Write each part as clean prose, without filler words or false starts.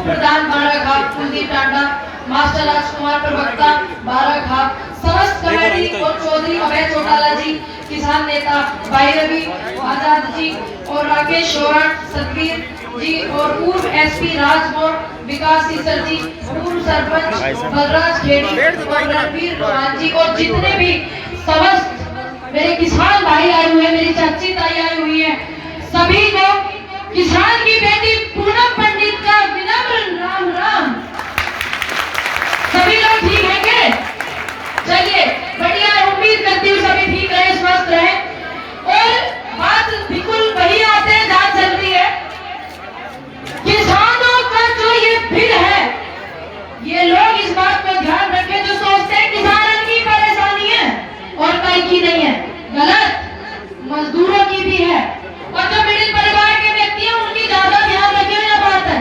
प्रधान Baraghat Kuldeep Tanda, master राजकुमार प्रवक्ता बाराघाट, समस्त committee और चौधरी अभय चौटाला जी, किसान नेता भाई रवि आजाद जी और राकेश शोरण, सतवीर जी और पूर्व एसपी राजमोर विकास सीसर जी, पूर्व सरपंच बलराज खेड़ी और रणवीर रोहान जी और जितने भी समस्त मेरे किसान भाई आए हुए हैं, मेरी चाची ताई आई हुई है, सभी को किसान की बेटी पूनम पंडित का विनम्र राम राम। सभी लोग ठीक है क्या? चलिए बढ़िया, उम्मीद करती हूँ सभी ठीक रहे, स्वस्थ रहे। और बात बिल्कुल वही आते हैं जहाँ चल रही है, किसानों का जो ये बिल है, ये लोग इस बात को ध्यान रखें जो सोचते हैं किसानों की परेशानी है और कहीं की नहीं है, गलत, मजदूरों की भी है। और जो मिडिल परिवार के व्यक्ति हैं उनकी ज्यादा ध्यान रखें, यह बात है,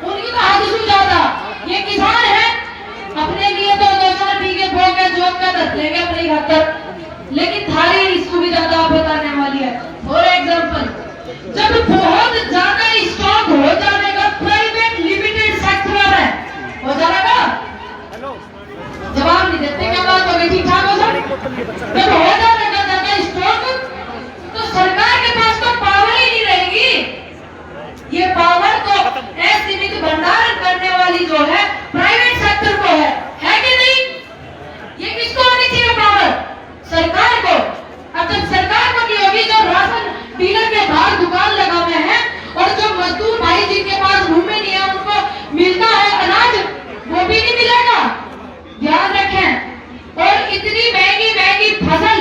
उनकी तो हद से ज्यादा। ये किसान है, अपने लिए तो 2-4 बीघे बो के जॉब का दस लेंगे अपनी खातर, लेकिन थारी इसको भी ज्यादा आप बताने वाली है। फॉर एग्जाम्पल, जब बहुत ज्यादा स्टॉक हो जाएगा प्राइवेट लिमिटेड सेक्टर में, हो जाएगा, जवाब नहीं देते, क्या बात हो गई? ठीक ठाक हो सर? जब हो जाएगा ज्यादा स्टॉक तो सरकार के पास तो पावर ही नहीं रहेगी। ये पावर तो असीमित भंडारण करने वाली जो है प्राइवेट सेक्टर को है कि नहीं? ये किसको होनी चाहिए पावर? सरकार को। अब जब सरकार को नहीं होगी, जो राशन डीलर के बाहर दुकान लगा हुए हैं और जो मजदूर भाई जिनके पास भूमि नहीं है उनको मिलता है अनाज, वो भी नहीं मिलेगा, ध्यान रखें। और इतनी महंगी महंगी फसल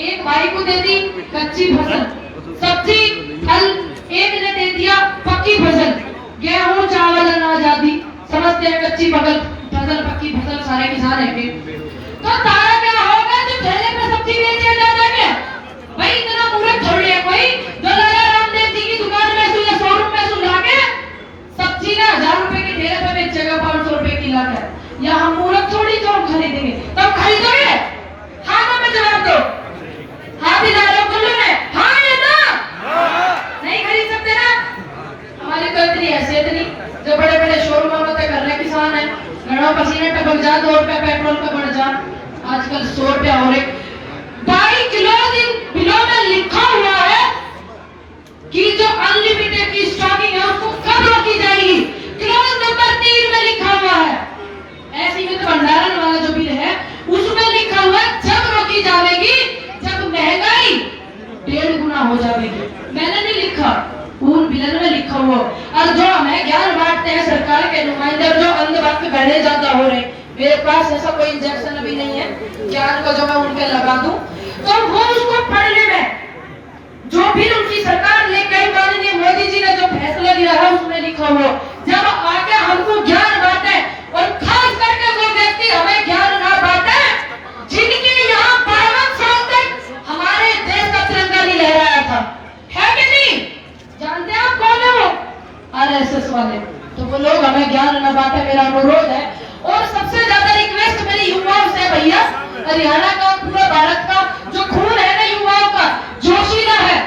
एक भाई को दे दी कच्ची फसल, सब्जी फल एक ने दे दिया पक्की फसल, गेहूं चावल अनाज आदि समझते हैं कच्ची फसल पक्की फसल सारे किसान है। तो तारा क्या होगा जो ठेले पे सब्जी बेचे जाता है? भाई इतना मूर्ख थोड़ी है कोई जो लाला रामदेव जी की दुकान में सुन 100 रुपए सुन के सब्जी ना 1000 रुपए के ठेले पे बेचेगा 500 रुपए किलो है। या हम मूर्ख थोड़ी जो हम खरीदेंगे, तब खरीदोगे? हाँ ना, मैं जवाब दो, हाँ भी डालो खुल्लू में, हाँ या ना? नहीं खरीद सकते ना? हमारी तो इतनी हैसियत नहीं, जो बड़े बड़े शोरूम में कर रहे किसान है, घरों पसीने टपक जा, 2 रुपए पेट्रोल का बढ़ जा, आजकल 100 रुपया हो रहे। 22 किलो दिन बिलों में लिखा हुआ है कि जो अनलिमिटेड की स्टॉकिंग है उसको कब रोकी जाएगी, क्लॉज नंबर 3 में लिखा हुआ है। असीमित भंडारण वाला जो बिल है उसमें लिखा हुआ है जब रोकी जाएगी जब महंगाई 1.5 गुना हो जाएगी। मैंने नहीं लिखा, उन बिलन में लिखा हुआ। और जो हमें ज्ञान बांटते हैं सरकार के नुमाइंदे, जो अंधभक्त गढ़े ज्यादा हो रहे, मेरे पास ऐसा कोई इंजेक्शन अभी नहीं है ज्ञान का जो मैं उनके लगा दूं, तो वो उसको पढ़ने में जो भी उनकी सरकार ले गई, माननीय मोदी जी ने जो फैसला लिया है उसमें लिखा हुआ, जब आके हमको ज्ञान बांटे, और खास करके वो व्यक्ति हमें ज्ञान ना बांटे जिनके यहाँ 52 साल तक हमारे देश का तिरंगा नहीं लहराया था, है कि नहीं? जानते हैं आप कौन है वो? आरएसएस वाले। तो वो लोग हमें ज्ञान न बांटे, मेरा अनुरोध है। और सबसे ज्यादा रिक्वेस्ट मेरी युवाओं से, भैया हरियाणा का पूरा भारत का जो खून है ना युवाओं का, जोशीला है,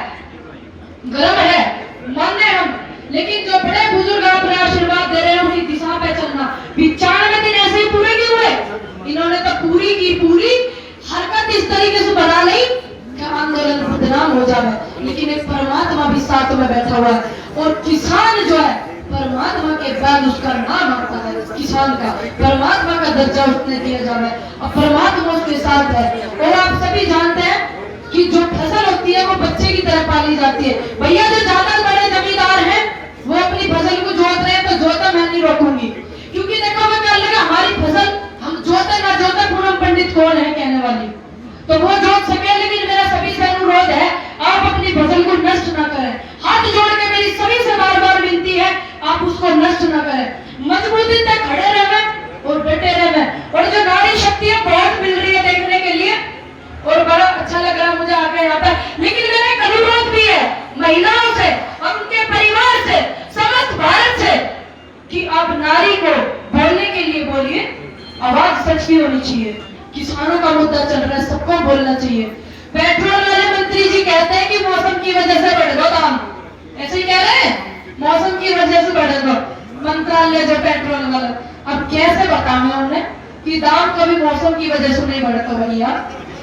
गर्म है, मानने हम, लेकिन जो बड़े बुजुर्ग आप आशीर्वाद दे रहे हैं उनकी दिशा पे चलना। 95 दिन ऐसे ही पूरे नहीं हुए, इन्होंने तो पूरी की पूरी हरकत इस तरीके से बना ली कि आंदोलन बदनाम हो जाए, लेकिन एक परमात्मा भी साथ में बैठा हुआ है। और किसान जो है परमात्मा के बाद उसका नाम आता है, किसान का परमात्मा का दर्जा उसने दिया जाए और परमात्मा उसके साथ है। और आप सभी जानते हैं कि जो फसल होती है वो बच्चे की तरह पाली जाती है। भैया जो ज्यादा बड़े जमींदार हैं वो अपनी फसल को जोत रहे हैं, तो जोता मैं नहीं रोकूंगी, क्योंकि देखो मैं कह लगा हमारी फसल हम जोते ना जोते पूनम पंडित कौन है कहने वाली, तो वो जोत सके। लेकिन मेरा सभी से अनुरोध है आप अपनी फसल को नष्ट ना करें, हाथ जोड़ के मेरी सभी से बार बार विनती है आप उसको नष्ट ना करें, मजबूती तक खड़े रहे और डटे रहे। और जो नारी शक्ति है बहुत मिल रही है देखने के लिए और बड़ा अच्छा लग रहा है मुझे आके यहाँ पे, लेकिन मेरा एक अनुरोध भी है महिलाओं से और उनके परिवार से, समस्त भारत से, कि आप नारी को बोलने के लिए बोलिए, आवाज सच की होनी चाहिए। किसानों का मुद्दा चल रहा है, सबको बोलना चाहिए। पेट्रोल वाले मंत्री जी कहते हैं कि मौसम की वजह से बढ़ गया दाम, ऐसे ही कह रहे हैं, मौसम की वजह से बढ़े तो मंत्रालय जो पेट्रोल वाला, अब कैसे बताऊं उन्हें कि दाम कभी मौसम की वजह से नहीं बढ़ता भैया।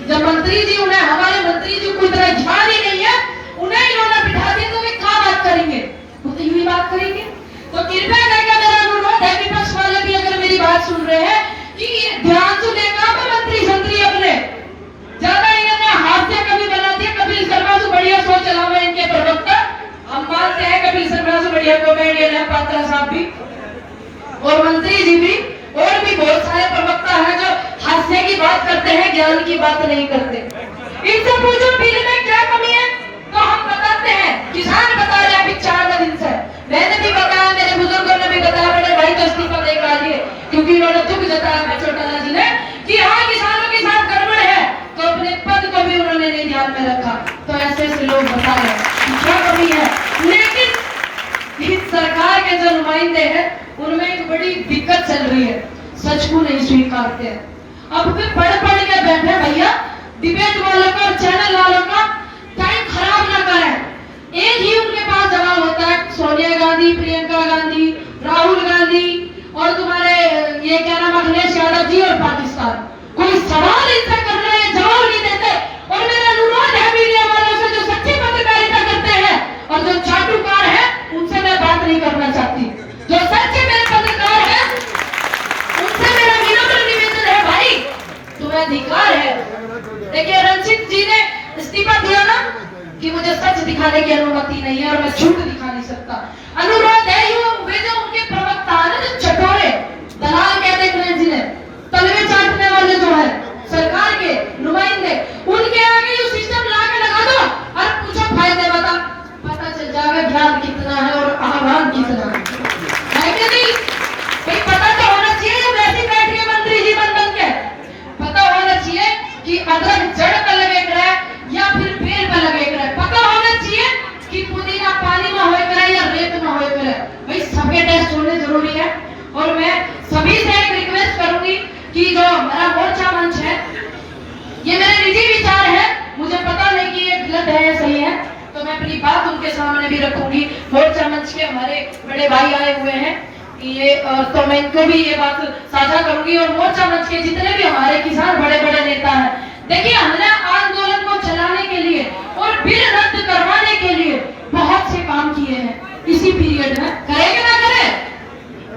जब मंत्री जी उन्हें, हमारे मंत्री जी को इतना ध्यान ही नहीं है, उन्हें इन्होंने बिठा दिया तो वे क्या बात करेंगे, वो तो यूं बात करेंगे। तो कृपया करके मेरा अनुरोध है, विपक्ष वाले भी अगर मेरी बात सुन रहे हैं कि ध्यान से लेगा मंत्री संतरी अपने ज्यादा इन्होंने हास्य कभी बना दिया। कपिल शर्मा से बढ़िया सोच चला हुआ इनके प्रवक्ता, हम मानते हैं कपिल शर्मा से बढ़िया कॉमेडियन है पात्रा साहब भी और मंत्री जी भी, और भी बहुत सारे प्रवक्ता हैं जो हास्य की बात करते हैं, ज्ञान की बात नहीं करते। इनसे पूछो बिल में क्या कमी है तो हम बताते हैं। किसान बता रहे हैं अभी 4 दिन से, मैंने भी बताया, मेरे बुजुर्गों ने भी बताया, बड़े भाई तो इस्तीफा देकर आ लिए क्योंकि इन्होंने दुख जताया छोटा जी ने कि हाँ किसानों के साथ गड़बड़ है, तो अपने पद को भी उन्होंने नहीं ध्यान में रखा। तो ऐसे ऐसे लोग बता रहे हैं क्या कमी है। लेकिन इस सरकार के जो नुमाइंदे हैं उनमें एक बड़ी दिक्कत चल रही है, सच को नहीं स्वीकारते हैं। अब वे पढ़ के बैठे भैया, डिबेट वालों का और चैनल वालों का टाइम खराब ना करें। एक ही उनके पास जवाब होता है, सोनिया गांधी, प्रियंका गांधी, राहुल गांधी और तुम्हारे ये क्या नाम अखिलेश यादव जी और पाकिस्तान। कोई सवाल इनसे करना है जवाब नहीं देते। और मेरा अनुरोध है मीडिया वालों से जो सच्ची पत्रकारिता करते हैं और जो चाटुकार है उनसे मैं बात नहीं करना चाहती। जो सच्चे मेरे पत्रकार है उनसे मेरा विनम्र निवेदन है, भाई तुम्हें अधिकार है। देखिए रंजीत जी ने इस्तीफा दिया ना कि मुझे सच दिखाने की अनुमति नहीं है और मैं झूठ दिखा नहीं सकता। अनुरोध है वे जो उनके प्रवक्ता है ना, जो चटोरे दलाल कहते हैं जिन्हें, तलवे चाटने वाले जो है सरकार के नुमाइंदे, उनके आगे ये सिस्टम ला के लगा दो और पूछो फायदे बता, पता चल जाएगा ज्ञान कितना है और आह्वान कितना है कि नहीं। भाई पता तो होना चाहिए, जब ऐसी बैठ के मंत्री जी बन के पता होना चाहिए कि अदरक जड़ पर लगे करे या फिर पेड़ पर लगे करे। पता होना चाहिए कि पुदीना पानी में होए करे या रेत में होए करे। भाई सबके टेस्ट होने जरूरी है। और मैं सभी से एक रिक्वेस्ट करूंगी कि जो हमारा मोर्चा मंच है, ये मेरे निजी विचार है, मुझे पता नहीं कि ये गलत है या सही है, तो मैं अपनी बात उनके सामने भी रखूंगी। मोर्चा मंच के हमारे बड़े भाई आए हुए हैं ये, तो मैं इनको भी ये बात साझा करूंगी। और मोर्चा मंच के जितने भी हमारे किसान बड़े बड़े नेता हैं, देखिए हमने आंदोलन को चलाने के लिए और बिल रद्द करवाने के लिए बहुत से काम किए हैं इसी पीरियड में। करेंगे ना करें,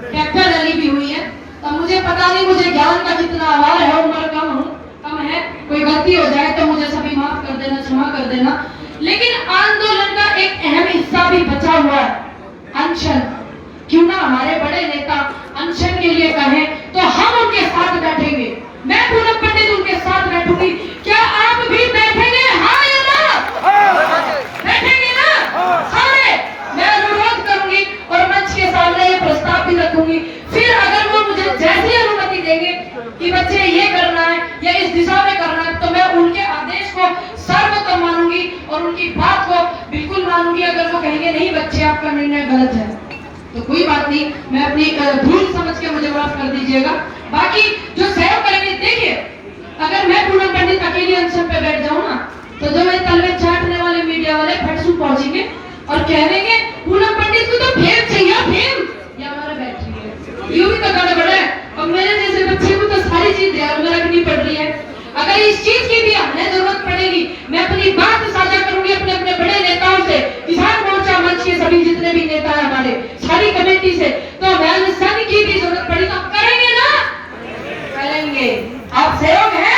ट्रैक्टर रैली भी हुई है। तो मुझे पता नहीं मुझे ज्ञान का कितना अभाव है, उम्र कम है, कोई गलती हो जाए तो मुझे सभी माफ कर देना, क्षमा कर देना। लेकिन आंदोलन का एक अहम हिस्सा भी बचा हुआ है, अनशन। क्यों ना हमारे बड़े नेता अनशन के लिए कहें तो हम उनके साथ बैठेंगे। मैं पूनम पंडित उनके साथ बैठूंगी। क्या आप भी बैठेंगे? हाँ या ना? बैठेंगे ना सारे? मैं अनुरोध करूंगी और मंच के सामने ये प्रस्ताव भी रखूंगी। फिर अगर वो मुझे जैसी अनुमति देंगे कि बच्चे ये करना है या इस दिशा में करना है, तो मैं उनके आदेश को सर्वोत्तम मानूंगी और उनकी बात को बिल्कुल मानूंगी। अगर वो कहेंगे नहीं बच्चे आपका निर्णय गलत है तो कोई बात नहीं, मैं अपनी भूल समझ के मुझे माफ कर दीजिएगा। बाकी जो सहयोग करेंगे, देखिए अगर मैं पूनम पंडित अकेली अनशन पे बैठ जाऊं ना, तो जो मेरे तलवे चाटने वाले मीडिया वाले फटसू पहुंचेंगे और कहेंगे पूनम पंडित को तो फेम चाहिए, फेम या हमारा बैटरी है, यूं भी तो गड़बड़ है। और मेरे जैसे बच्चे को तो सारी चीज ध्यान में रखनी पड़ रही है। अगर इस चीज की भी हमें जरूरत पड़ेगी, मैं अपनी बात साझा करूंगी अपने अपने बड़े नेताओं से, किसान मोर्चा मंच के सभी जितने भी नेता हैं हमारे, सारी कमेटी से। तो मैं संघ की भी जरूरत पड़ी तो करेंगे ना, करेंगे। आप सहयोग है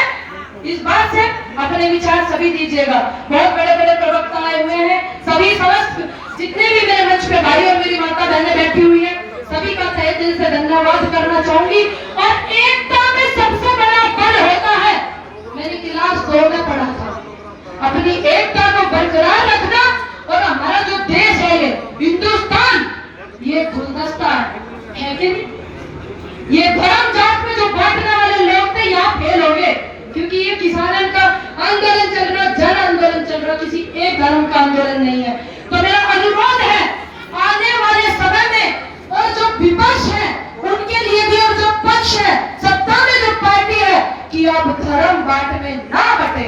इस बात से, अपने विचार सभी दीजिएगा। बहुत बड़े बड़े प्रवक्ता आए हुए हैं, सभी समस्त जितने भी मेरे मंच पे भाई और मेरी माता बहनें बैठी हुई है, सभी का तहे दिल से धन्यवाद करना चाहूंगी। और एकता में सबसे बड़ा बल होता है, मेरी क्लास 2 में पढ़ा था, अपनी एकता को बरकरार रखना। और हमारा जो देश है ये हिंदुस्तान, ये गुलदस्ता है कि नहीं? ये धर्म जात में जो बांटने वाले लोग थे यहाँ फेल हो गए, क्योंकि ये किसानों का आंदोलन चल रहा, जन आंदोलन चल रहा, किसी एक धर्म का आंदोलन नहीं है। तो मेरा अनुरोध है आने वाले समय में और जो विपक्ष है उनके लिए भी और जो पक्ष है सत्ता में जो पार्टी है कि अब धर्म बांट में ना बटे।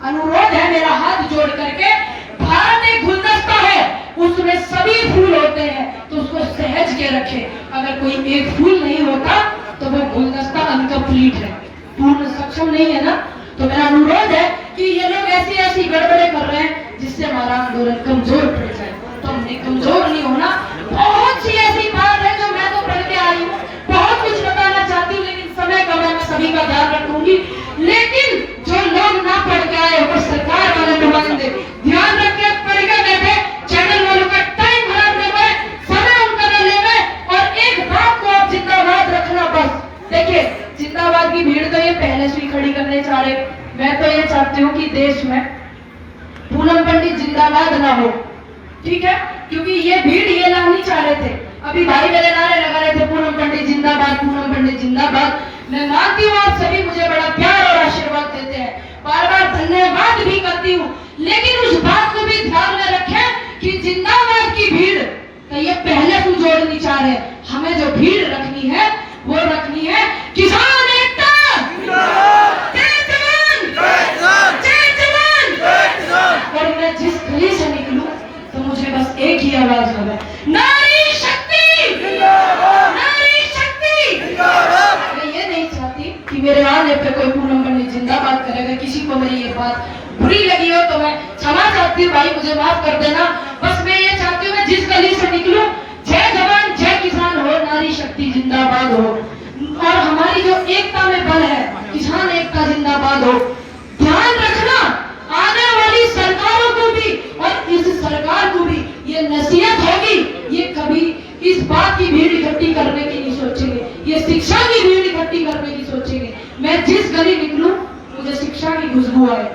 अनुरोध है मेरा हाथ जोड़ करके, भारत एक गुलदस्ता है, उसमें सब सभी फूल होते हैं, तो उसको सहज के रखे। अगर कोई एक फूल नहीं होता तो वो गुलदस्ता अनकम्प्लीट है, पूर्ण सक्षम नहीं है ना। तो मेरा अनुरोध है कि ये लोग ऐसी ऐसी गड़बड़े कर रहे हैं जिससे हमारा आंदोलन कमजोर पड़ जाए। तो हमने कमजोर नहीं होना। बहुत सी ऐसी बात है जो मैं तो पढ़ के आई हूँ, बहुत कुछ बताना चाहती हूँ, लेकिन समय का मैं सभी का ध्यान रखूंगी। लेकिन जो लोग ना पढ़ के आए वो सरकार वाले नुमाइंदे ध्यान रखे, पढ़ के बैठे, चैनल वालों का टाइम खराब नहीं हुए, समय उनका न लेवे। और एक बात को आप जिंदाबाद रखना बस। देखिए, जिंदाबाद की भीड़ तो ये पहले से ही खड़ी करने चाह रहे। मैं तो ये चाहती हूँ कि देश में पूनम पंडित जिंदाबाद ना हो, ठीक है, क्योंकि ये भीड़ ये लानी चाह रहे थे। अभी भाई मेरे नारे लगा रहे थे पूनम पंडित जिंदाबाद, पूनम पंडित जिंदाबाद। मैं मानती हूँ आप सभी मुझे बड़ा प्यार और आशीर्वाद देते हैं, बार बार धन्यवाद भी करती हूँ, लेकिन उस बात को भी ध्यान में रखें कि जिंदाबाद की भीड़ तो ये पहले से जोड़नी चाह रहे। हमें जो भीड़ रखनी है वो रखनी है किसान एकता, जय जवान, जय जवान। और मैं जिस गली से निकलूं तो मुझे बस एक ही आवाज होगा, नारी शक्ति, नारी शक्ति। मैं ये नहीं चाहती कि मेरे आने पे कोई पूनम पंडित जिंदाबाद करेगा। किसी को मेरी ये बात बुरी लगी हो तो मैं क्षमा चाहती हूँ, भाई मुझे माफ कर देना। बस मैं ये चाहती हूँ मैं जिस गली से निकलूं, जय जवान जय किसान हो, नारी शक्ति जिंदाबाद हो। और हमारी जो एकता में बल है, किसान एकता जिंदाबाद हो। ध्यान रखना, आने वाली सरकारों को भी और इस सरकार को भी ये नसीहत होगी, ये कभी इस बात की भीड़ इकट्ठी करने की नहीं सोचेंगे, ये शिक्षा की भीड़ इकट्ठी करने की सोचेंगे। मैं जिस गली निकलूं मुझे शिक्षा की खुशबू आए,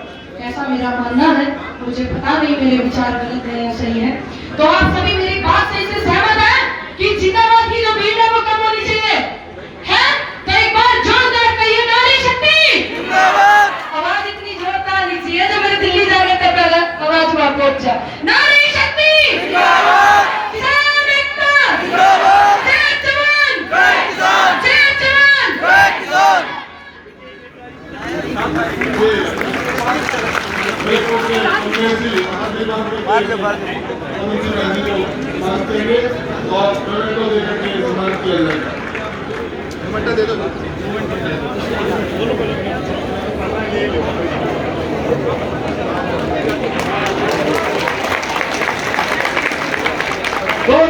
ऐसा मेरा मानना है। मुझे पता नहीं मेरे विचार गलत है या सही है। तो आप सभी मेरी बात से इससे सहमत हैं कि जिंदाबाद की जो भीड़ है वो कम होनी चाहिए, है? तो एक बार जोरदार कहिए, नारी शक्ति जिंदाबाद। आवाज इतनी जोरदार लीजिए जो मेरे दिल्ली जा रहे थे पहले आवाज वहां पहुंच जा। नारी शक्ति जिंदाबाद, किसान एकता जिंदाबाद, जय जवान जय किसान, जय जवान जय किसान। दे दो। बहुत